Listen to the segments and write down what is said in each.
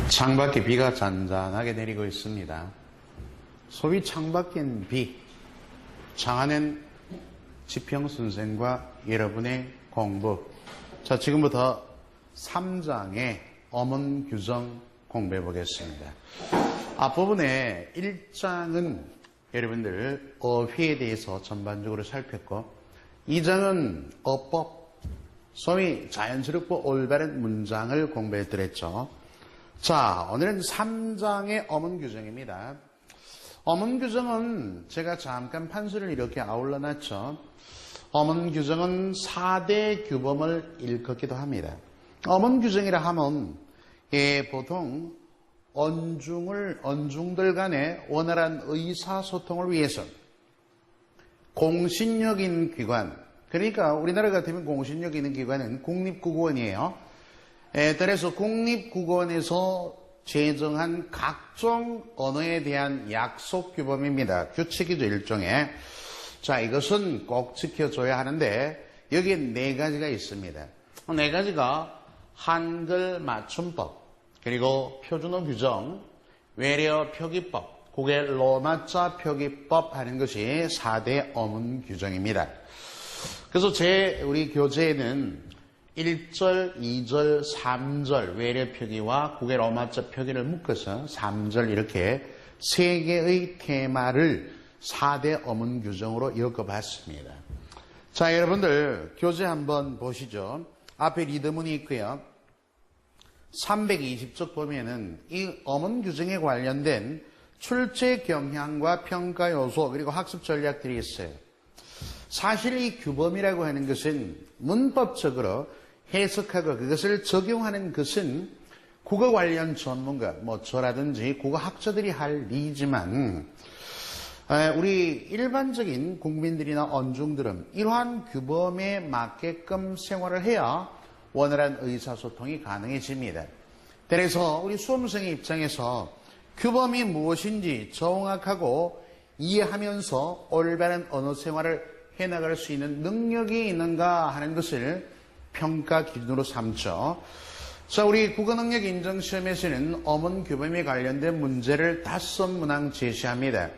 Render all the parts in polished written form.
창밖에 비가 잔잔하게 내리고 있습니다. 소위 창밖엔 비, 창안엔 지평선생과 여러분의 공부. 자, 지금부터 3장의 어문규정 공부해 보겠습니다. 앞부분에 1장은 여러분들 어휘에 대해서 전반적으로 살폈고, 2장은 어법, 소위 자연스럽고 올바른 문장을 공부해 드렸죠. 자, 오늘은 3장의 어문규정입니다. 어문규정은 제가 잠깐 판서를 이렇게 아울러 놨죠. 어문규정은 4대 규범을 일컫기도 합니다. 어문규정이라 하면 보통 언중들 간의 원활한 의사소통을 위해서 공신력 있는 기관, 그러니까 우리나라 같으면 공신력 있는 기관은 국립국어원이에요. 따라서 국립국어원에서 제정한 각종 언어에 대한 약속 규범입니다. 규칙이죠, 일종의. 자, 이것은 꼭 지켜줘야 하는데 여기에 4가지가 있습니다. 4가지가 한글 맞춤법, 그리고 표준어 규정, 외래어 표기법, 국외 로마자 표기법 하는 것이 4대 어문 규정입니다. 그래서 우리 교재에는 1절, 2절, 3절 외래 표기와 국외 로마자 표기를 묶어서 3절 이렇게 3개의 테마를 4대 어문 규정으로 엮어봤습니다. 자, 여러분들 교재 한번 보시죠. 앞에 리드문이 있고요. 320쪽 보면은 이 어문 규정에 관련된 출제 경향과 평가 요소 그리고 학습 전략들이 있어요. 사실 이 규범이라고 하는 것은 문법적으로 해석하고 그것을 적용하는 것은 국어 관련 전문가, 저라든지 국어학자들이 할 일이지만 우리 일반적인 국민들이나 언중들은 이러한 규범에 맞게끔 생활을 해야 원활한 의사소통이 가능해집니다. 그래서 우리 수험생의 입장에서 규범이 무엇인지 정확하고 이해하면서 올바른 언어 생활을 해나갈 수 있는 능력이 있는가 하는 것을 평가 기준으로 삼죠. 자, 우리 국어능력 인정시험에서는 어문 규범에 관련된 문제를 5문항 제시합니다.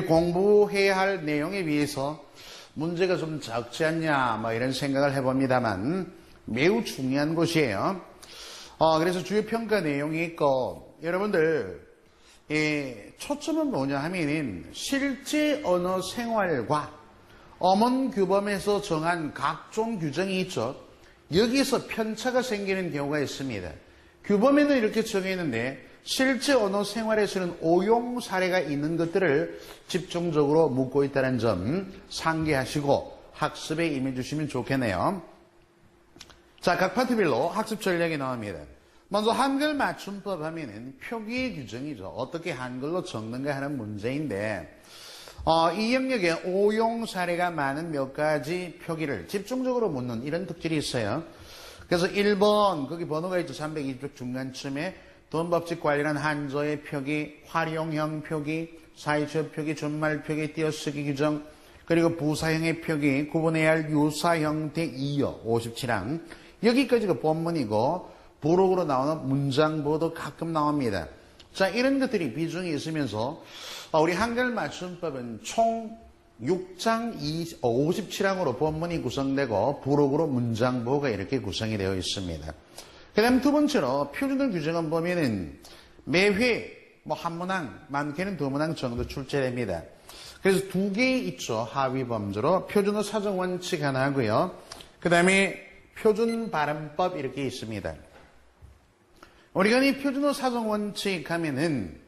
공부해야 할 내용에 비해서 문제가 좀 적지 않냐 이런 생각을 해봅니다만 매우 중요한 곳이에요. 그래서 주요 평가 내용이 있고, 여러분들 초점은 뭐냐 하면은 실제 언어 생활과 어문 규범에서 정한 각종 규정이 있죠. 여기서 편차가 생기는 경우가 있습니다. 규범에는 이렇게 정해있는데 실제 언어 생활에서는 오용 사례가 있는 것들을 집중적으로 묻고 있다는 점 상기하시고 학습에 임해주시면 좋겠네요. 자, 각 파트별로 학습 전략이 나옵니다. 먼저 한글 맞춤법 하면은 표기 규정이죠. 어떻게 한글로 적는가 하는 문제인데 이 영역에 오용 사례가 많은 몇 가지 표기를 집중적으로 묻는 이런 특질이 있어요. 그래서 1번 거기 번호가 있죠. 320쪽 중간쯤에 돈법칙 관련한 한조의 표기, 활용형 표기, 사이처 표기, 준말 표기, 띄어쓰기 규정, 그리고 부사형의 표기, 구분해야 할 유사 형태 이어 57항. 여기까지가 본문이고 부록으로 나오는 문장보도 가끔 나옵니다. 자, 이런 것들이 비중이 있으면서 우리 한글 맞춤법은 총 6장 57항으로 본문이 구성되고 부록으로 문장보가 이렇게 구성이 되어 있습니다. 그 다음 두 번째로 표준어 규정은 보면은 매회 한 문항, 많게는 2문항 정도 출제됩니다. 그래서 2개 있죠. 하위 범주로 표준어 사정 원칙 하나 하고요. 그 다음에 표준 발음법 이렇게 있습니다. 우리가 이 표준어 사정 원칙 하면은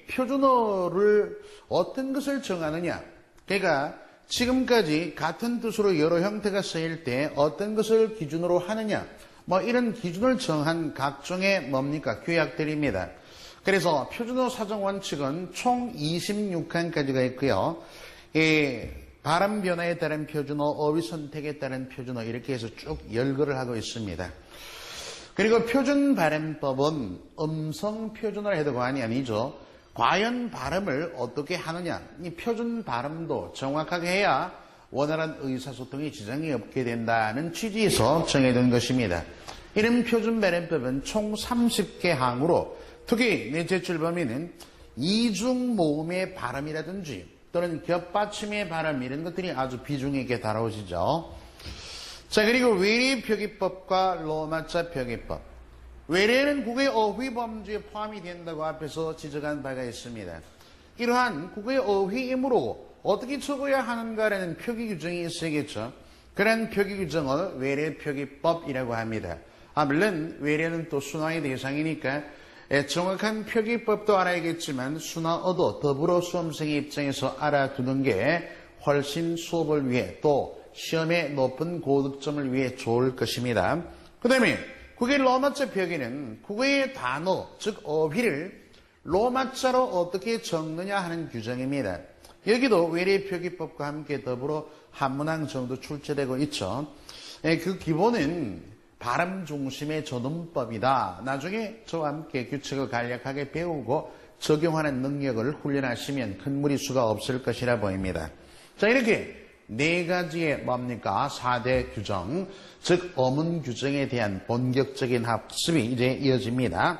표준어를 어떤 것을 정하느냐. 그러니까 지금까지 같은 뜻으로 여러 형태가 쓰일 때 어떤 것을 기준으로 하느냐. 이런 기준을 정한 각종의 규약들입니다. 그래서 표준어 사정 원칙은 총 26항까지가 있고요. 발음 변화에 따른 표준어, 어휘 선택에 따른 표준어 이렇게 해서 쭉 열거를 하고 있습니다. 그리고 표준 발음법은 음성 표준어를 해도 과언이 아니죠. 과연 발음을 어떻게 하느냐. 이 표준 발음도 정확하게 해야 원활한 의사소통에 지장이 없게 된다는 취지에서 정해둔 것입니다. 이런 표준 발음법은 총 30개 항으로 특히 제출 범위는 이중 모음의 발음이라든지 또는 겹받침의 발음 이런 것들이 아주 비중 있게 다뤄지죠. 자, 그리고 외래 표기법과 로마자 표기법. 외래는 국어의 어휘 범주에 포함이 된다고 앞에서 지적한 바가 있습니다. 이러한 국어의 어휘이므로 어떻게 적어야 하는가라는 표기 규정이 있어야겠죠. 그런 표기 규정을 외래 표기법이라고 합니다. 물론 외래는 또 순화의 대상이니까 정확한 표기법도 알아야겠지만 순화어도 더불어 수험생의 입장에서 알아두는 게 훨씬 수업을 위해 또 시험의 높은 고득점을 위해 좋을 것입니다. 그 다음에 국어의 로마자 표기는 국어의 단어, 즉 어휘를 로마자로 어떻게 적느냐 하는 규정입니다. 여기도 외래 표기법과 함께 더불어 한 문항 정도 출제되고 있죠. 그 기본은 발음 중심의 저문법이다. 나중에 저와 함께 규칙을 간략하게 배우고 적용하는 능력을 훈련하시면 큰 무리수가 없을 것이라 보입니다. 자, 이렇게 네 가지의 뭡니까? 4대 규정, 즉 어문 규정에 대한 본격적인 학습이 이제 이어집니다.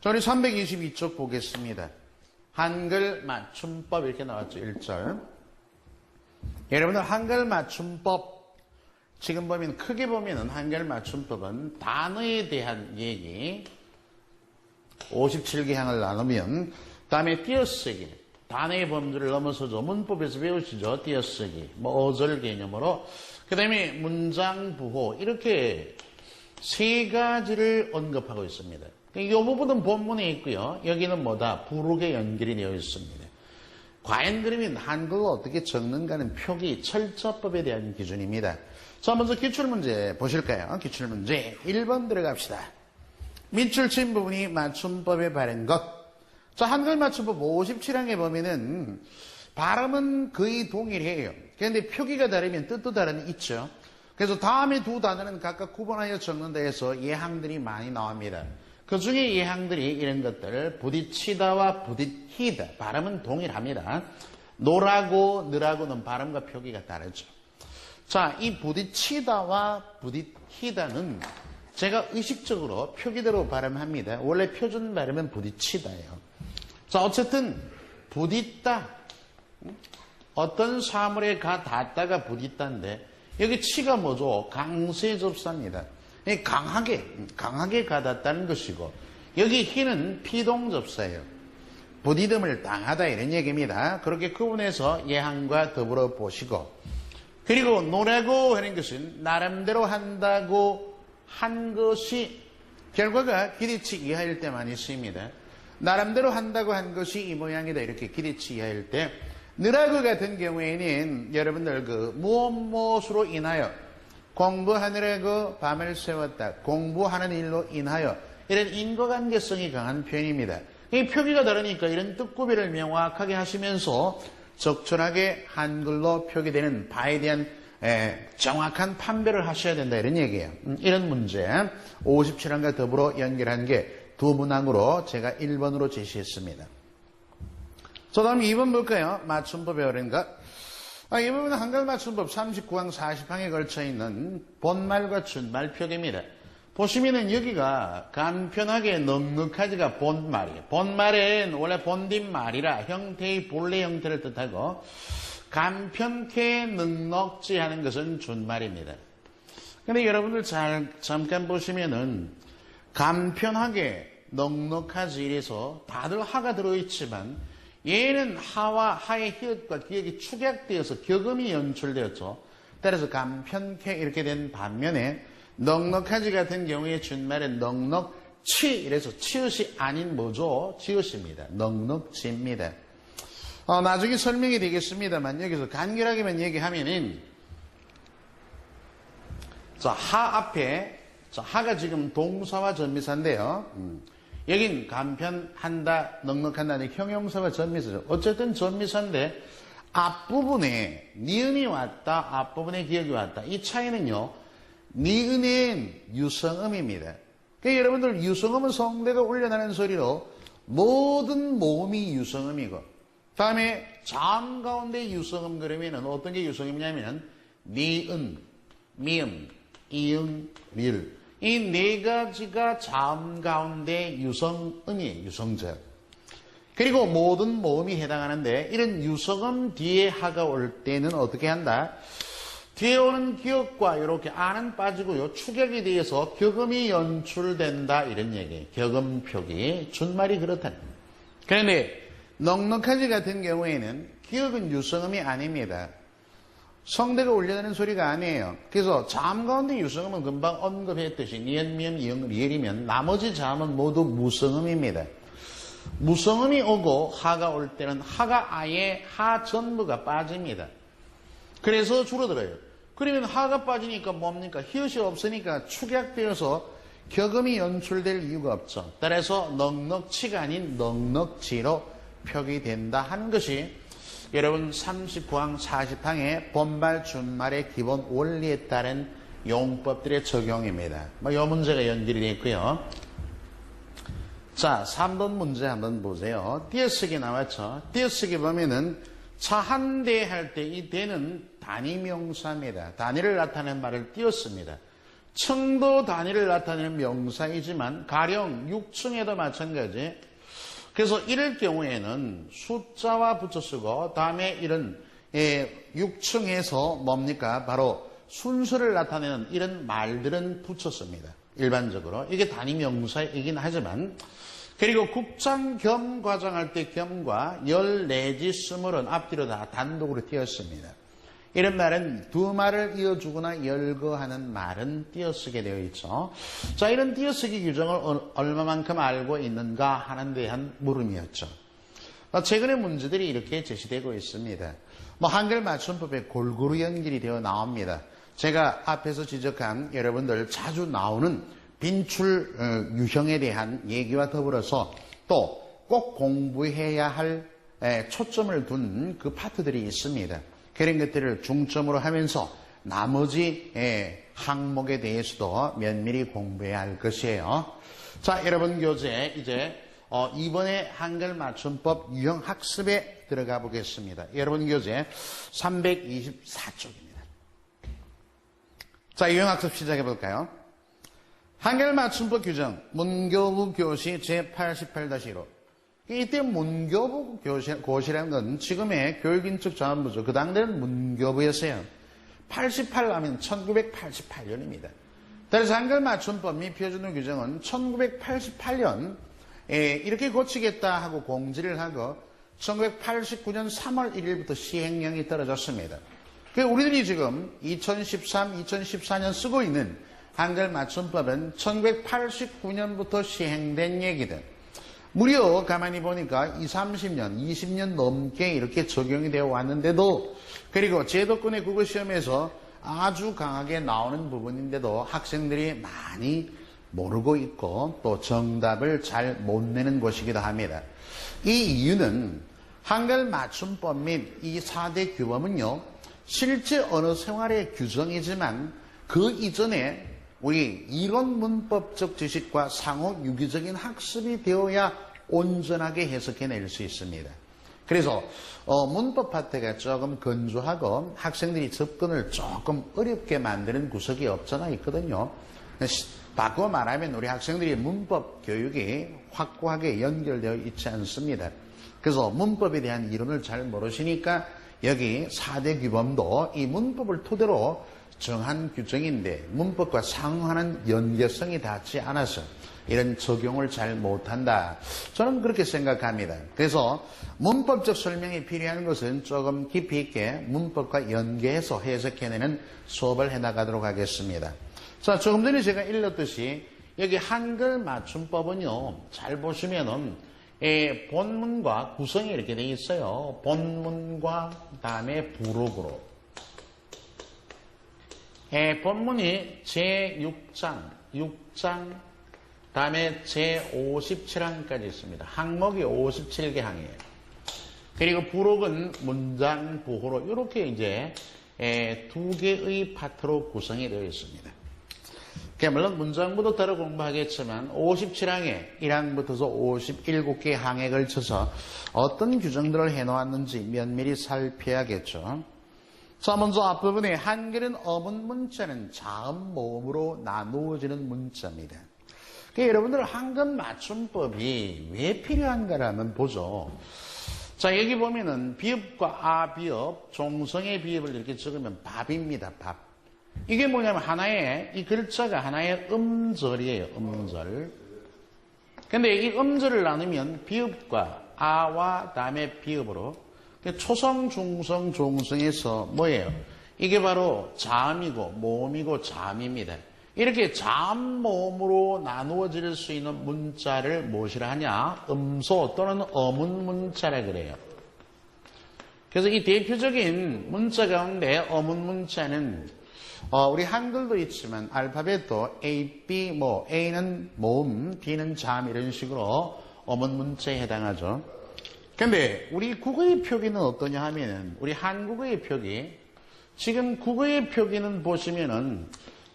자, 우리 322쪽 보겠습니다. 한글 맞춤법 이렇게 나왔죠. 1절. 여러분들 한글 맞춤법 지금 보면 크게 보면은 한글 맞춤법은 단어에 대한 얘기 57개 항을 나누면 다음에 띄어쓰기 단어의 범주를 넘어서죠. 문법에서 배우시죠. 띄어쓰기 어절 개념으로 그 다음에 문장 부호 이렇게 세 가지를 언급하고 있습니다. 이 부분은 본문에 있고요. 여기는 뭐다? 부록에 연결이 되어 있습니다. 과연 그러면 한글로 어떻게 적는가는 표기 철자법에 대한 기준입니다. 자, 먼저 기출문제 보실까요? 기출문제 1번 들어갑시다. 밑줄 친 부분이 맞춤법에 바른 것. 자, 한글 맞춤법 57항에 보면은 발음은 거의 동일해요. 그런데 표기가 다르면 뜻도 다름이 있죠. 그래서 다음에 두 단어는 각각 구분하여 적는다 해서 예항들이 많이 나옵니다. 그 중에 예항들이 이런 것들 부딪히다와 부딪히다 발음은 동일합니다. 노라고 느라고는 발음과 표기가 다르죠. 자, 이 부딪히다와 부딪히다는 제가 의식적으로 표기대로 발음합니다. 원래 표준 발음은 부딪히다예요. 자, 어쨌든 부딪다 어떤 사물에 닿았다가 부딪다인데 여기 치가 뭐죠? 강세 접사입니다. 강하게 가닿았다는 것이고 여기 희는 피동접사예요. 부디듬을 당하다 이런 얘기입니다. 그렇게 구분해서 예항과 더불어 보시고 그리고 노라고 하는 것은 나름대로 한다고 한 것이 결과가 기대치 이하일 때만 있습니다. 나름대로 한다고 한 것이 이 모양이다 이렇게 기대치 이하일 때 느라고 같은 경우에는 여러분들 무엇으로 인하여 공부하느라고 밤을 새웠다. 공부하는 일로 인하여 이런 인과관계성이 강한 표현입니다. 이 표기가 다르니까 이런 뜻구비를 명확하게 하시면서 적절하게 한글로 표기되는 바에 대한 정확한 판별을 하셔야 된다 이런 얘기예요. 이런 문제 57항과 더불어 연결한 게 두 문항으로 제가 1번으로 제시했습니다. 자, 다음 2번 볼까요? 맞춤법의 어른가? 이 부분은 한글 맞춤법 39항 40항에 걸쳐 있는 본말과 준말 표기입니다. 보시면은 여기가 간편하게 넉넉하지가 본말이에요. 본말은 원래 본뒷말이라 형태의 본래 형태를 뜻하고 간편케 넉넉지 하는 것은 준말입니다. 근데 여러분들 잠깐 보시면은 간편하게 넉넉하지 이래서 다들 하가 들어있지만 얘는 하와 하의 히읗과 기역이 축약되어서 격음이 연출되었죠. 따라서 간편케 이렇게 된 반면에 넉넉하지 같은 경우에 준말은 넉넉치 이래서 치읓이 아닌 뭐죠? 지읒입니다. 넉넉지입니다. 나중에 설명이 되겠습니다만 여기서 간결하게만 얘기하면은 자, 하 앞에 자, 하가 지금 동사와 전미사인데요. 여긴 간편한다, 넉넉한다는 형용사와 전미사죠. 어쨌든 전미사인데 앞부분에 니은이 왔다, 앞부분에 기역이 왔다. 이 차이는요. 니은은 유성음입니다. 그러니까 여러분들 유성음은 성대가 울려나는 소리로 모든 모음이 유성음이고 다음에 장 가운데 유성음 그러면은 어떤 게 유성음이냐면 니은, 미음, 이응, 리을 이 네 가지가 자음 가운데 유성음이에요. 유성절. 그리고 모든 모음이 해당하는데 이런 유성음 뒤에 하가 올 때는 어떻게 한다? 뒤에 오는 기역과 이렇게 안은 빠지고요. 축약에 대해서 격음이 연출된다 이런 얘기예요. 격음 표기. 준말이 그렇다는 거예요. 그런데 넉넉하지 같은 경우에는 기역은 유성음이 아닙니다. 성대가 울려내는 소리가 아니에요. 그래서 자음 가운데 유성음은 금방 언급했듯이 니은, 미음, 이응, 리을이면 나머지 자음은 모두 무성음입니다. 무성음이 오고 하가 올 때는 하가 아예 하 전부가 빠집니다. 그래서 줄어들어요. 그러면 하가 빠지니까 뭡니까? 히읗이 없으니까 축약되어서 격음이 연출될 이유가 없죠. 따라서 넉넉치가 아닌 넉넉지로 표기된다 하는 것이 여러분 39항 40항의 본말 준말의 기본 원리에 따른 용법들의 적용입니다. 이 문제가 연결이 되어 있고요. 자, 3번 문제 한번 보세요. 띄어쓰기 나왔죠. 띄어쓰기 보면은 차 한 대 할 때 이 대는 단위 명사입니다. 단위를 나타내는 말을 띄었습니다. 층도 단위를 나타내는 명사이지만 가령 6층에도 마찬가지. 그래서 이럴 경우에는 숫자와 붙여 쓰고 다음에 이런 6층에서 뭡니까? 바로 순서를 나타내는 이런 말들은 붙여 씁니다. 일반적으로. 이게 단위 명사이긴 하지만 그리고 국장 겸 과장할 때 겸과 열 내지 스물은 앞뒤로 다 단독으로 띄었습니다. 이런 말은 두 말을 이어주거나 열거하는 말은 띄어쓰게 되어 있죠. 자, 이런 띄어쓰기 규정을 얼마만큼 알고 있는가 하는 데 대한 물음이었죠. 최근에 문제들이 이렇게 제시되고 있습니다. 한글 맞춤법에 골고루 연결이 되어 나옵니다. 제가 앞에서 지적한 여러분들 자주 나오는 빈출 유형에 대한 얘기와 더불어서 또 꼭 공부해야 할 초점을 둔 그 파트들이 있습니다. 그런 것들을 중점으로 하면서 나머지 항목에 대해서도 면밀히 공부해야 할 것이에요. 자, 여러분 교재 이제 이번에 한글 맞춤법 유형 학습에 들어가 보겠습니다. 여러분 교재 324쪽입니다. 자, 유형 학습 시작해 볼까요? 한글 맞춤법 규정 문교부 교시 제88-1호. 이때 문교부 고시라는 건 지금의 교육인적 자원부죠. 그 당대는 문교부였어요. 88 하면 1988년입니다. 따라서 한글 맞춤법 및 표준어 규정은 1988년 이렇게 고치겠다 하고 공지를 하고 1989년 3월 1일부터 시행령이 떨어졌습니다. 우리들이 지금 2013, 2014년 쓰고 있는 한글 맞춤법은 1989년부터 시행된 얘기들. 무려 가만히 보니까 30년, 20년 넘게 이렇게 적용이 되어 왔는데도 그리고 제도권의 국어시험에서 아주 강하게 나오는 부분인데도 학생들이 많이 모르고 있고 또 정답을 잘 못 내는 것이기도 합니다. 이 이유는 한글 맞춤법 및 이 4대 규범은요, 실제 언어 생활의 규정이지만 그 이전에 우리 이론 문법적 지식과 상호 유기적인 학습이 되어야 온전하게 해석해낼 수 있습니다. 그래서 문법 파트가 조금 건조하고 학생들이 접근을 조금 어렵게 만드는 구석이 없잖아 있거든요. 바꿔 말하면 우리 학생들이 문법 교육이 확고하게 연결되어 있지 않습니다. 그래서 문법에 대한 이론을 잘 모르시니까 여기 4대 규범도 이 문법을 토대로 정한 규정인데 문법과 상응하는 연계성이 닿지 않아서 이런 적용을 잘 못한다. 저는 그렇게 생각합니다. 그래서 문법적 설명이 필요한 것은 조금 깊이 있게 문법과 연계해서 해석해내는 수업을 해나가도록 하겠습니다. 자, 조금 전에 제가 읽었듯이 여기 한글 맞춤법은요, 잘 보시면은 본문과 구성이 이렇게 되어 있어요. 본문과 다음에 부록으로. 본문이 제6장, 다음에 제57항까지 있습니다. 항목이 57개 항이에요. 그리고 부록은 문장 부호로 이렇게 이제 두 개의 파트로 구성이 되어 있습니다. 물론 문장부도 따로 공부하겠지만 57항에 1항부터서 57개의 항에 걸쳐서 어떤 규정들을 해놓았는지 면밀히 살펴야겠죠. 자, 먼저 앞부분에 한글은 어문 문자는 자음 모음으로 나누어지는 문자입니다. 그러니까 여러분들 한글 맞춤법이 왜 필요한가를 한번 보죠. 자, 여기 보면은 비읍과 아 비읍, 종성의 비읍을 이렇게 적으면 밥입니다. 밥. 이게 뭐냐면 하나의 이 글자가 하나의 음절이에요. 음절. 근데 이 음절을 나누면 비읍과 아와 다음에 비읍으로 초성, 중성, 종성에서 뭐예요? 이게 바로 자음이고 모음이고 자음입니다. 이렇게 자음, 모음으로 나누어질 수 있는 문자를 무엇이라 하냐? 음소 또는 어문 문자라 그래요. 그래서 이 대표적인 문자 가운데 어문 문자는 우리 한글도 있지만 알파벳도 A, B, A는 모음, B는 자음 이런 식으로 어문 문자에 해당하죠. 근데 우리 국어의 표기는 어떠냐 하면은 우리 한국어의 표기 지금 국어의 표기는 보시면은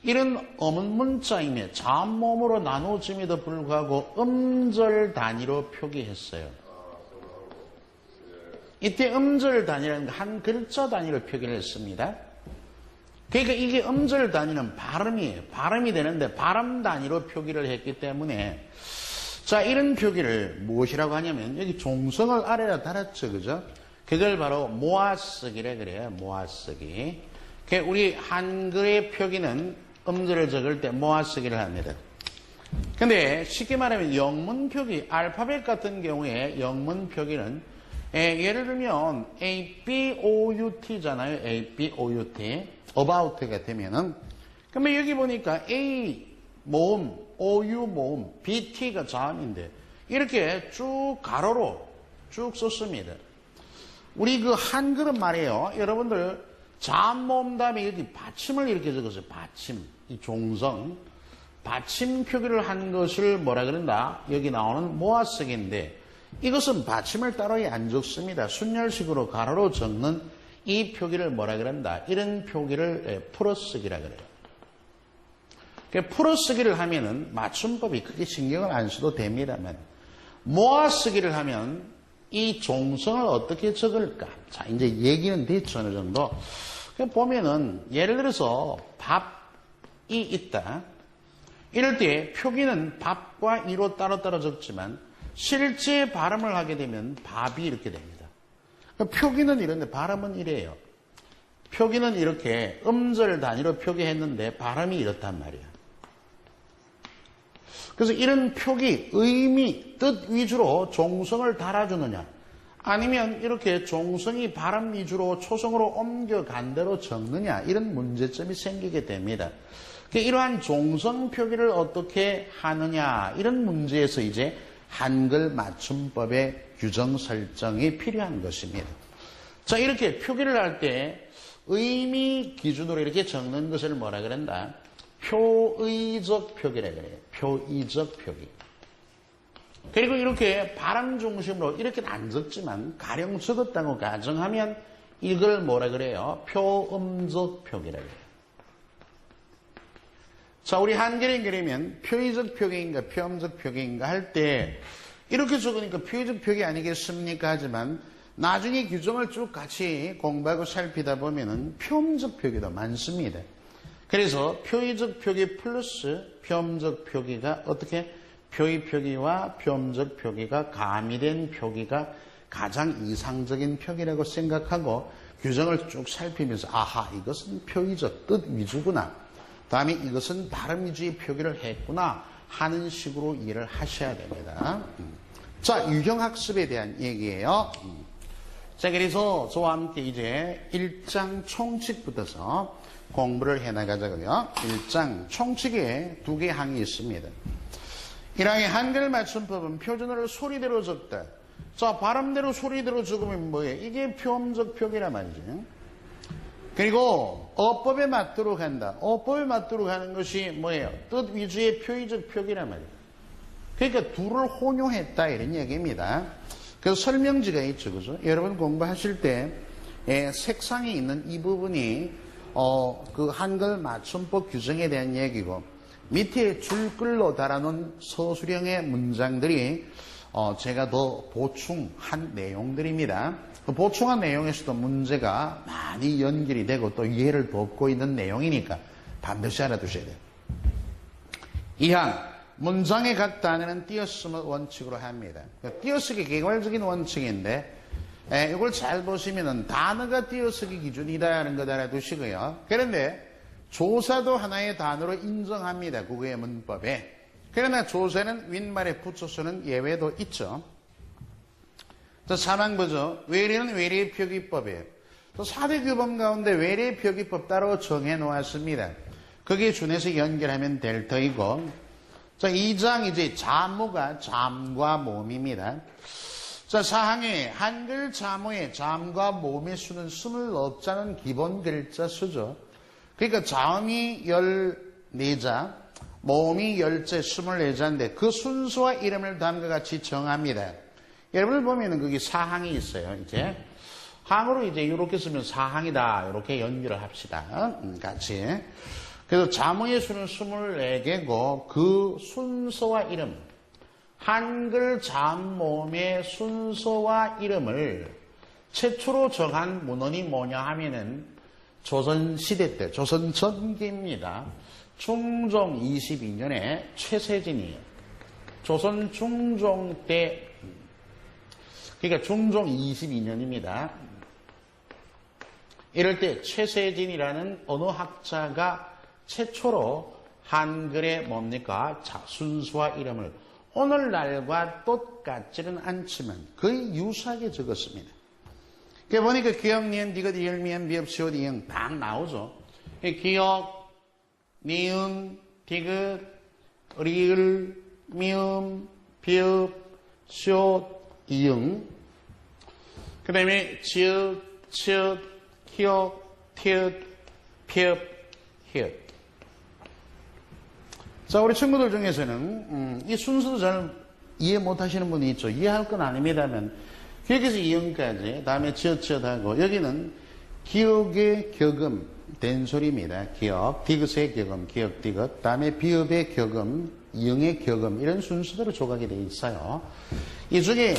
이런 어문 문자임에 자음 모음으로 나누어짐에도 불구하고 음절 단위로 표기했어요. 이때 음절 단위라는 한 글자 단위로 표기를 했습니다. 그러니까 이게 음절 단위는 발음이에요. 발음이 되는데 발음 단위로 표기를 했기 때문에 자, 이런 표기를 무엇이라고 하냐면 여기 종성을 아래로 달았죠. 그죠? 그걸 바로 모아쓰기라 그래요. 모아쓰기. 우리 한글의 표기는 음절을 적을 때 모아쓰기를 합니다. 근데 쉽게 말하면 영문 표기, 알파벳 같은 경우에 영문 표기는 예를 들면 A, B, O, U, T잖아요. A, B, O, U, T. about가 되면은 그러면 여기 보니까 A 모음, OU 모음, BT가 자음인데 이렇게 쭉 가로로 쭉 썼습니다. 우리 그 한글은 말이에요. 여러분들 자음 모음 다음에 여기 받침을 이렇게 적었어요. 받침, 이 종성. 받침 표기를 한 것을 뭐라 그런다? 여기 나오는 모아쓰기인데 이것은 받침을 따로 안 적습니다. 순열식으로 가로로 적는 이 표기를 뭐라 그런다? 이런 표기를 풀어쓰기라 그래요. 풀어쓰기를 하면은 맞춤법이 크게 신경을 안 써도 됩니다만 모아쓰기를 하면 이 종성을 어떻게 적을까? 자, 이제 얘기는 됐죠, 어느 정도. 보면은 예를 들어서 밥이 있다. 이럴 때 표기는 밥과 이로 따로따로 적지만 실제 발음을 하게 되면 밥이 이렇게 됩니다. 표기는 이런데 발음은 이래요. 표기는 이렇게 음절 단위로 표기했는데 발음이 이렇단 말이야. 그래서 이런 표기, 의미, 뜻 위주로 종성을 달아주느냐 아니면 이렇게 종성이 발음 위주로 초성으로 옮겨간 대로 적느냐 이런 문제점이 생기게 됩니다. 이러한 종성 표기를 어떻게 하느냐 이런 문제에서 이제 한글 맞춤법의 규정 설정이 필요한 것입니다. 자, 이렇게 표기를 할 때 의미 기준으로 이렇게 적는 것을 뭐라 그런다? 표의적 표기라 그래요. 표의적 표기. 그리고 이렇게 발음 중심으로 이렇게는 안 적지만 가령 적었다고 가정하면 이걸 뭐라 그래요? 표음적 표기라 그래요. 자, 우리 한글에 그러면 표의적 표기인가 표음적 표기인가 할 때 이렇게 적으니까 표의적 표기 아니겠습니까? 하지만 나중에 규정을 쭉 같이 공부하고 살피다 보면은 표음적 표기도 많습니다. 그래서 표의적 표기 플러스 표음적 표기가 어떻게 표의 표기와 표음적 표기가 가미된 표기가 가장 이상적인 표기라고 생각하고 규정을 쭉 살피면서 아하 이것은 표의적 뜻 위주구나. 다음에 이것은 발음 위주의 표기를 했구나 하는 식으로 이해를 하셔야 됩니다. 자, 유형학습에 대한 얘기예요. 자, 그래서 저와 함께 이제 1장 총칙부터서 공부를 해나가자고요. 1장 총칙에 2개의 항이 있습니다. 1항의 한글 맞춤법은 표준어를 소리대로 적다. 자, 발음대로 소리대로 적으면 뭐예요? 이게 표음적 표기란 말이죠. 그리고 어법에 맞도록 한다. 어법에 맞도록 하는 것이 뭐예요? 뜻 위주의 표의적 표기란 말이에요. 그러니까 둘을 혼용했다 이런 얘기입니다. 그래서 설명지가 있죠. 그죠? 여러분 공부하실 때 색상이 있는 이 부분이 그 한글 맞춤법 규정에 대한 얘기고 밑에 줄글로 달아놓은 서술형의 문장들이 제가 더 보충한 내용들입니다. 보충한 내용에서도 문제가 많이 연결이 되고 또 이해를 돕고 있는 내용이니까 반드시 알아두셔야 돼요. 2항, 문장의 각 단어는 띄어쓰기를 원칙으로 합니다. 띄어쓰기 개괄적인 원칙인데 이걸 잘 보시면은 단어가 띄어쓰기 기준이다 하는 것 알아두시고요. 그런데 조사도 하나의 단어로 인정합니다. 국어의 문법에. 그러나 조사는 윗말에 붙여서는 예외도 있죠. 자, 3항 보죠. 외래는 외래의 표기법이에요. 또 4대 규범 가운데 외래의 표기법 따로 정해 놓았습니다. 거기에 준해서 연결하면 될 터이고. 자, 2장 이제 자무가 잠과 몸입니다. 자, 4항에 한글 자무의 잠과 몸의 수는 29자는 기본 글자 수죠. 그러니까 자음이 14자, 몸이 10자, 24자인데 그 순서와 이름을 다음과 같이 정합니다. 여러분을 보면은 거기 4항이 있어요, 이제. 항으로 이제 이렇게 쓰면 4항이다. 이렇게 연결을 합시다. 같이. 그래서 자무의 수는 24개고 그 순서와 이름, 한글 잠몸의 순서와 이름을 최초로 정한 문헌이 뭐냐 하면은 조선시대 때, 조선 전기입니다. 중종 22년에 최세진이에요. 조선 중종 때, 그러니까 중종 22년입니다. 이럴 때 최세진이라는 언어학자가 최초로 한글의 뭡니까? 순수와 이름을 오늘날과 똑같지는 않지만 거의 유사하게 적었습니다. 그러니까 보니까 기역, 니은, 디귿, 리을, 미음, 비읍, 시옷, 이응 딱 나오죠. 기역, 니은, 디귿, 리을, 미음, 비읍, 시옷, 이응. 그 다음에 지읒, 치읒, 히읗, 티읒, 피읒, 히읗. 자, 우리 친구들 중에서는 이 순서도 잘 이해 못하시는 분이 있죠. 이해할 건 아닙니다만 기역에서 이응까지, 다음에 지읒하고 여기는 기역의 격음, 된소리입니다. 기역, 디귿의 격음, 기역, 디귿, 다음에 비읍의 격음, 이응의 격음 이런 순서대로 조각이 되어 있어요. 이 중에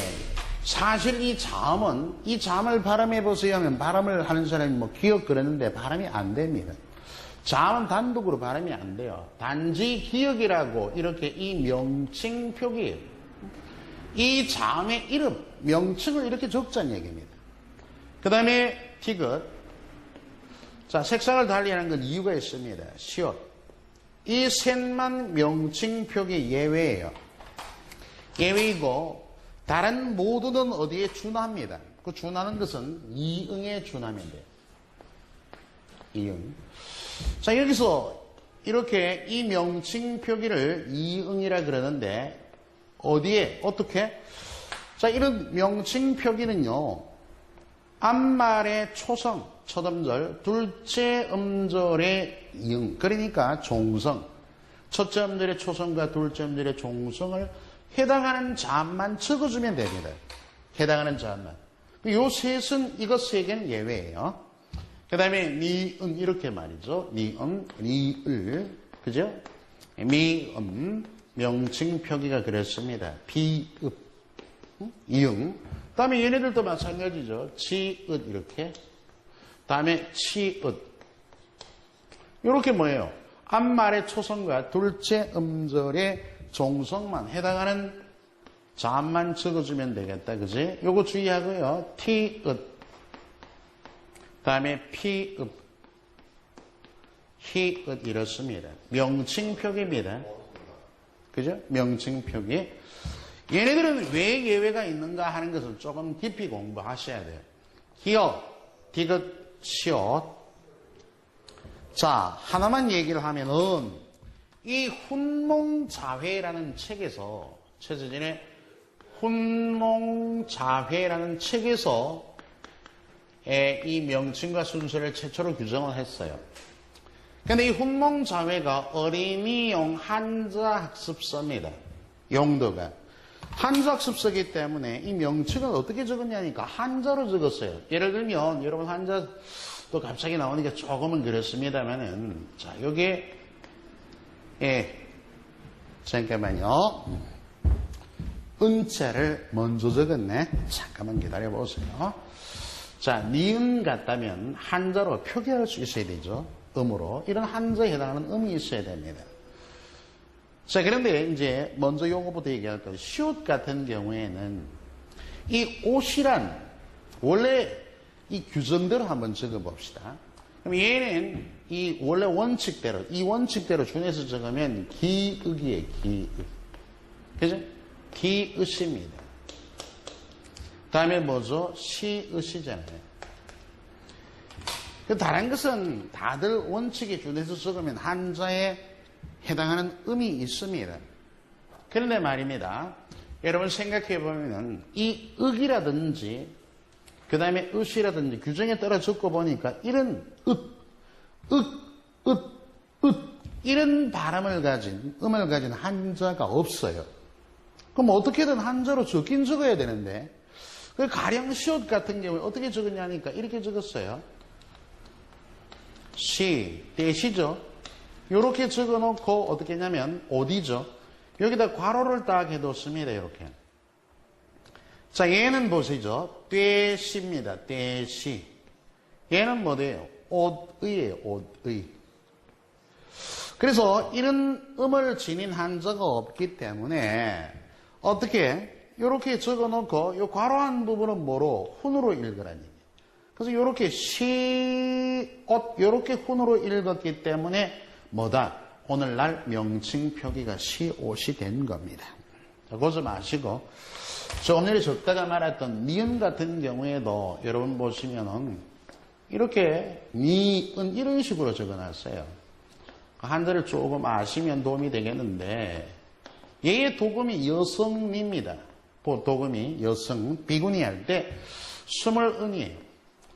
사실 이 자음은 이 자음을 발음해 보세요 하면 발음을 하는 사람이 뭐 기역 그러는데 발음이 안 됩니다. 자음은 단독으로 발음이 안 돼요. 단지 기역이라고 이렇게 이 명칭 표기예요. 이 자음의 이름, 명칭을 이렇게 적자는 얘기입니다. 그 다음에 디귿. 자, 색상을 달리하는 건 이유가 있습니다. 시옷. 이 셋만 명칭 표기 예외예요. 예외이고 다른 모두는 어디에 준합니다. 그 준하는 것은 이응에 준하면 돼요. 이응. 자, 여기서 이렇게 이 명칭 표기를 이응이라 그러는데 어디에 어떻게? 자, 이런 명칭 표기는요. 앞말의 초성, 첫 음절, 둘째 음절의 이응, 그러니까 종성. 첫째 음절의 초성과 둘째 음절의 종성을 해당하는 자음만 적어주면 됩니다. 해당하는 자음만. 요 셋은, 이것 세 개는 예외예요. 그 다음에 니은 이렇게 말이죠. 니은, 리을, 그죠? 미음, 명칭 표기가 그랬습니다. 비읍, 이응. 그 다음에 얘네들도 마찬가지죠. 지읒 이렇게. 다음에 치읒. 이렇게 뭐예요? 앞말의 초성과 둘째 음절의 종성만 해당하는 자음만 적어주면 되겠다. 그지? 요거 주의하고요. 티읒. 다음에 피읍, 히읍 이렇습니다. 명칭 표기입니다. 그죠? 명칭 표기. 얘네들은 왜 예외가 있는가 하는 것을 조금 깊이 공부하셔야 돼요. 기역, 디귿, 시옷. 자, 하나만 얘기를 하면은 이 훈몽자회라는 책에서 최재진의 훈몽자회라는 책에서 이 명칭과 순서를 최초로 규정을 했어요. 그런데 이 훈몽자회가 어린이용 한자학습서입니다. 용도가. 한자학습서이기 때문에 이 명칭을 어떻게 적었냐니까 한자로 적었어요. 예를 들면 여러분 한자 또 갑자기 나오니까 조금은 그렇습니다만은 자 여기에 잠깐만요. 은자를 먼저 적었네. 잠깐만 기다려보세요. 자, 니은 같다면 한자로 표기할 수 있어야 되죠. 음으로. 이런 한자에 해당하는 음이 있어야 됩니다. 자, 그런데 이제 먼저 요거부터 얘기할 거예요. 시옷 같은 경우에는 이 옷이란 원래 이 규정대로 한번 적어봅시다. 그럼 얘는 이 원래 원칙대로, 이 원칙대로 준해서 적으면 기읍이에요, 기읍. 그죠? 기읍입니다. 다음에 뭐죠? 시읍이잖아요. 다른 것은 다들 원칙에 준해서 적으면 한자에 해당하는 음이 있습니다. 그런데 말입니다. 여러분 생각해 보면은 이 읍이라든지 그 다음에 으이라든지 규정에 따라 적고 보니까 이런 이런 발음을 가진 음을 가진 한자가 없어요. 그럼 어떻게든 한자로 적긴 적어야 되는데 가령 시옷 같은 경우에 어떻게 적었냐니까 이렇게 적었어요. 시, 대시죠. 이렇게 적어놓고 어떻게 했냐면 어디죠? 여기다 괄호를 딱 해뒀습니다. 이렇게. 자, 얘는 보시죠. 떼시입니다. 떼시. 얘는 뭐예요? 옷의예요. 옷의. 그래서 이런 음을 지닌 한자가 없기 때문에 어떻게 이렇게 적어놓고 이 괄호한 부분은 뭐로? 훈으로 읽으라는 얘기예요. 그래서 이렇게 시옷 이렇게 훈으로 읽었기 때문에 뭐다? 오늘날 명칭 표기가 시옷이 된 겁니다. 자, 그거 좀 아시고 조금 전에 적다가 말했던 니은 같은 경우에도 여러분 보시면은 이렇게 니은 이런 식으로 적어놨어요. 한자를 조금 아시면 도움이 되겠는데 얘의 도금이 여성입니다. 도금이 여성 비구니 할 때 스물은이에요.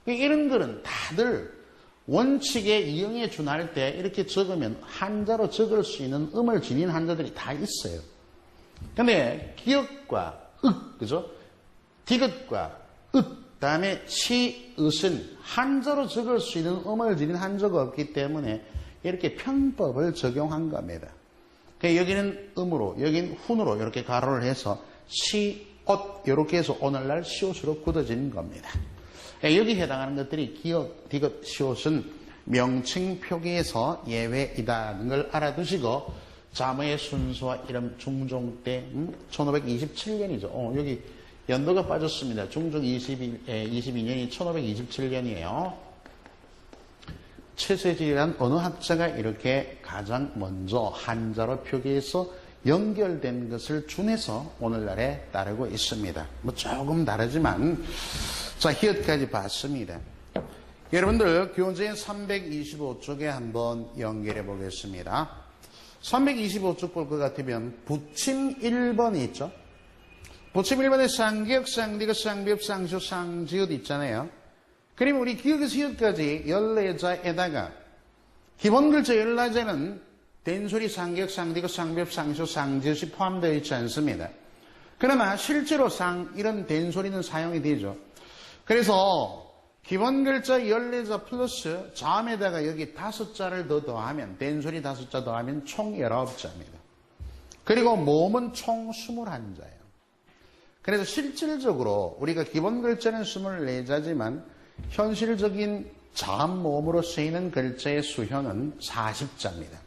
이런 거는 다들 원칙에 이응에 준할 때 이렇게 적으면 한자로 적을 수 있는 음을 지닌 한자들이 다 있어요. 근데 기역과 그죠? 디귿과 다음에 시읒은 한자로 적을 수 있는 음을 지닌 한자가 없기 때문에 이렇게 편법을 적용한 겁니다. 그러니까 여기는 음으로, 여기는 훈으로 이렇게 가로를 해서 시옷 이렇게 해서 오늘날 시옷으로 굳어진 겁니다. 여기 해당하는 것들이 기역, 디귿, 시옷은 명칭 표기에서 예외이다는 걸 알아두시고 자모의 순서와 이름 중종 때 1527년이죠. 여기 연도가 빠졌습니다. 중종 22년이 1527년이에요. 최세질이란 어느 학자가 이렇게 가장 먼저 한자로 표기해서 연결된 것을 준해서 오늘날에 따르고 있습니다. 뭐 조금 다르지만 자, 히읗까지 봤습니다. 여러분들 교재인 325쪽에 한번 연결해 보겠습니다. 325쪽 볼 것 같으면 부침 1번이 있죠. 부침 1번에 쌍기역, 쌍디귿, 쌍비읍, 쌍시옷, 쌍지읒 있잖아요. 그러면 우리 기역에서 히읗까지 14자에다가 기본 글자 14자는 된소리, 쌍기역, 쌍디귿, 쌍비읍, 쌍시옷, 쌍지읒이 포함되어 있지 않습니다. 그러나 실제로 이런 된소리는 사용이 되죠. 그래서 기본 글자 14자 플러스 자음에다가 여기 5자를 더 더하면 된소리 5자 더하면 총 19자입니다. 그리고 모음은 총 21자예요. 그래서 실질적으로 우리가 기본 글자는 24자지만 현실적인 자음 모음으로 쓰이는 글자의 수효는 40자입니다.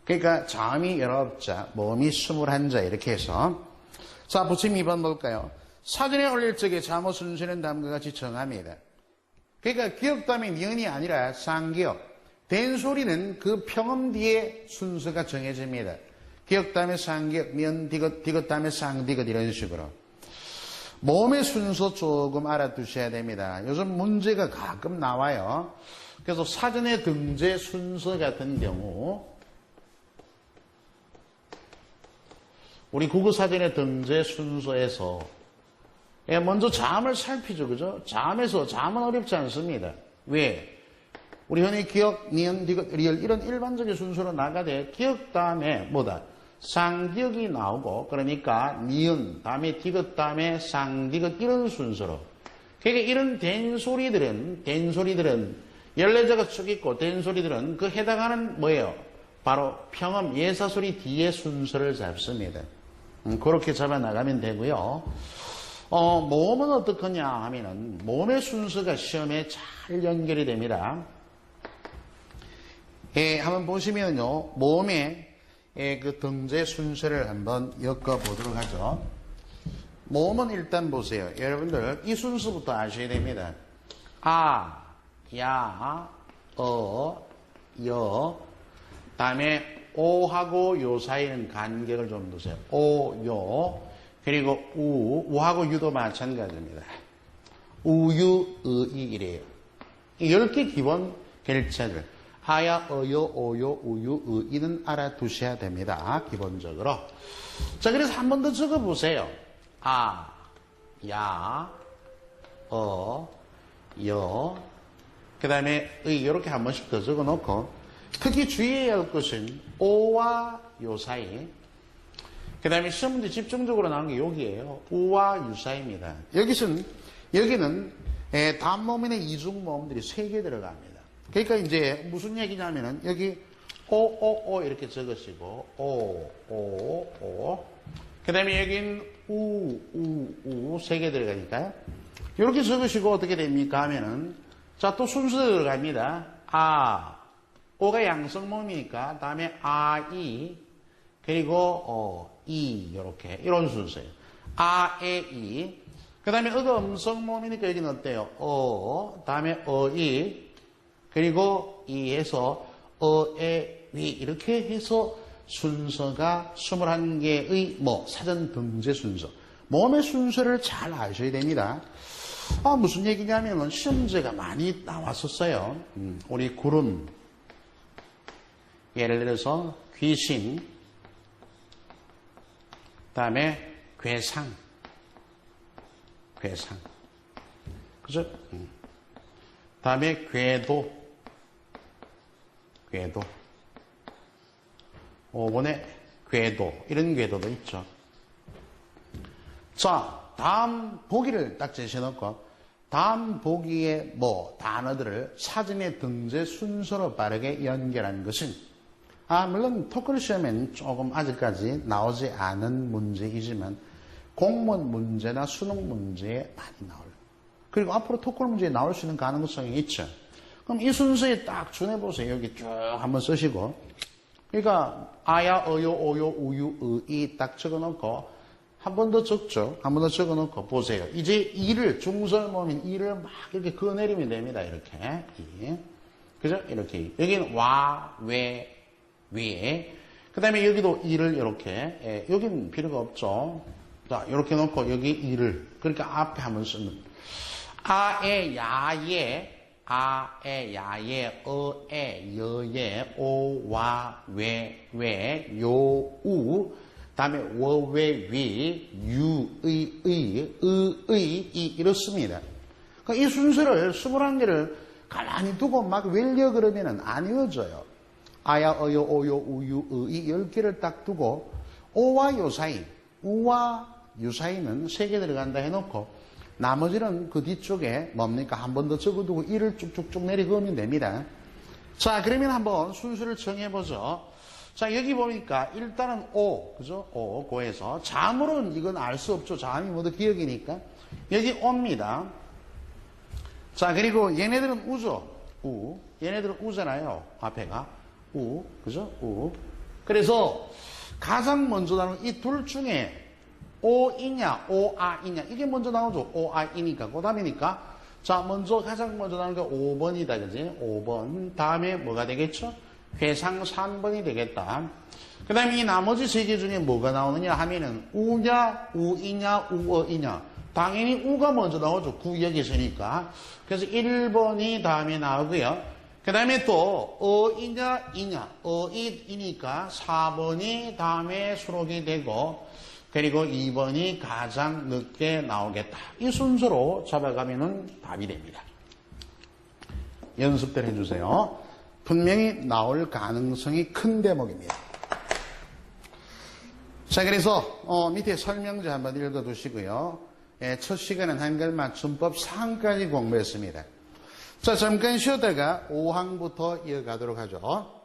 그러니까 자음이 19자, 모음이 21자 이렇게 해서 자, 부침 2번 볼까요? 사전에 올릴 적에 자모 순서는 다음과 같이 정합니다. 그러니까 기역 다음에 니은이 아니라 쌍기역. 된소리는 그 평음 뒤에 순서가 정해집니다. 기역 다음에 쌍기역, 니은, 디귿 다음에 쌍디귿 이런 식으로. 모음의 순서 조금 알아두셔야 됩니다. 요즘 문제가 가끔 나와요. 그래서 사전에 등재 순서 같은 경우 우리 국어사전의 등재 순서에서 먼저 자음을 살피죠. 그죠? 자음은 어렵지 않습니다. 왜? 우리 흔히 기역, 니은, 디귿, 리을 이런 일반적인 순서로 나가되 기역 다음에 뭐다? 쌍기역이 나오고 그러니까 니은 다음에 디귿 다음에 쌍디귿 이런 순서로 그러니까 이런 된소리들은 14자가 쭉 있고 된소리들은 그 해당하는 뭐예요? 바로 평음 예사소리 뒤에 순서를 잡습니다. 그렇게 잡아 나가면 되고요. 모음은 어떻겠냐 하면은 모음의 순서가 시험에 잘 연결이 됩니다. 한번 보시면요, 모음의 그 등재 순서를 한번 엮어보도록 하죠. 모음은 일단 보세요. 여러분들 이 순서부터 아셔야 됩니다. 아, 야, 여, 다음에 오하고 요 사이는 간격을 좀 두세요. 오, 요, 그리고 우하고 유도 마찬가지입니다. 우유, 이 이래요. 10개 기본 결자들. 아야, 어요, 오요, 우유, 이는 알아두셔야 됩니다. 기본적으로. 자, 그래서 한 번 더 적어보세요. 아, 야, 여, 그 다음에 이렇게 한 번씩 더 적어놓고, 특히 주의해야 할 것은 오와 요 사이, 그 다음에 시험 문제 집중적으로 나오는 게 여기에요. 우와 유 사이입니다. 여기는 단모음이나 이중모음들이 3개 들어갑니다. 그러니까 이제 무슨 얘기냐면은 여기 오 이렇게 적으시고 오 그 다음에 여긴 우 3개 들어가니까요. 이렇게 적으시고 어떻게 됩니까 하면은 자, 또 순서 들어갑니다. 아, 오가 양성모음이니까 다음에 이 그리고 이 이렇게 이런 순서예요. 아, 이 그 다음에 어가 음성모음이니까 여기는 어때요? 다음에 이 그리고 이에서 위 이렇게 해서 순서가 21개의 사전 등재 순서. 모음의 순서를 잘 아셔야 됩니다. 무슨 얘기냐면은 시험제가 많이 나왔었어요. 우리 구름, 예를 들어서 귀신, 다음에 괴상. 그죠? 다음에 궤도. 5번에 궤도. 이런 궤도도 있죠. 자, 다음 보기를 딱 제시해놓고, 다음 보기의 단어들을 사전의 등재 순서로 빠르게 연결한 것은, 물론 토크를 시험에는 조금 아직까지 나오지 않은 문제이지만, 공무원 문제나 수능 문제에 많이 나올. 그리고 앞으로 토크 문제에 나올 수 있는 가능성이 있죠. 그럼 이 순서에 딱 준해보세요. 여기 쭉 한번 쓰시고. 그러니까, 아야, 어요, 오요, 우유, 이 딱 적어놓고, 한 번 더 적죠. 한 번 더 적어놓고 보세요. 이제 이를, 중설모음인 이를 막 이렇게 그어내리면 됩니다. 이렇게. 그죠? 이렇게. 여기는 와, 왜, 위에. 그 다음에 여기도 이를 이렇게. 여기는 필요가 없죠. 자, 이렇게 놓고 여기 이를. 그러니까 앞에 한번 쓰는. 아에, 야에, 어에, 여에, 오와, 왜, 요, 우. 다음에 워, 왜, 위, 유, 의, 이렇습니다. 그러니까 이 순서를 21개를 가만히 두고 막 외려 그러면은 안 이어져요. 아야, 어요, 오요, 우유, 의 10개를 딱 두고 오와 요 사이, 우와 유 사이는 3개 들어간다 해놓고 나머지는 그 뒤쪽에 뭡니까? 한 번 더 적어두고 이를 쭉쭉쭉 내려그으면 됩니다. 자, 그러면 한번 순서를 정해보죠. 자, 여기 보니까 일단은 오, 그죠? 오, 고에서. 자음으로는 이건 알 수 없죠. 자음이 모두 기억이니까. 여기 오입니다. 자, 그리고 얘네들은 우죠. 우. 얘네들은 우잖아요. 앞에가. 우. 그죠? 우. 그래서 가장 먼저 나오는 이 둘 중에 오이냐, 오아이냐. 이게 먼저 나오죠. 오아이니까. 그 다음이니까. 자, 가장 먼저 나오는 게 5번이다. 그지? 5번. 다음에 뭐가 되겠죠? 회상 3번이 되겠다. 그 다음에 이 나머지 3개 중에 뭐가 나오느냐 하면은 우냐, 우이냐, 우어이냐. 당연히 우가 먼저 나오죠. 구역에서니까. 그래서 1번이 다음에 나오고요. 그 다음에 또 어이냐, 이냐. 어이니까 4번이 다음에 수록이 되고 그리고 2번이 가장 늦게 나오겠다. 이 순서로 잡아가면은 답이 됩니다. 연습들 해주세요. 분명히 나올 가능성이 큰 대목입니다. 자, 그래서 밑에 설명지 한번 읽어두시고요. 첫 시간은 한글 맞춤법 4항까지 공부했습니다. 자, 잠깐 쉬었다가 5항부터 이어가도록 하죠.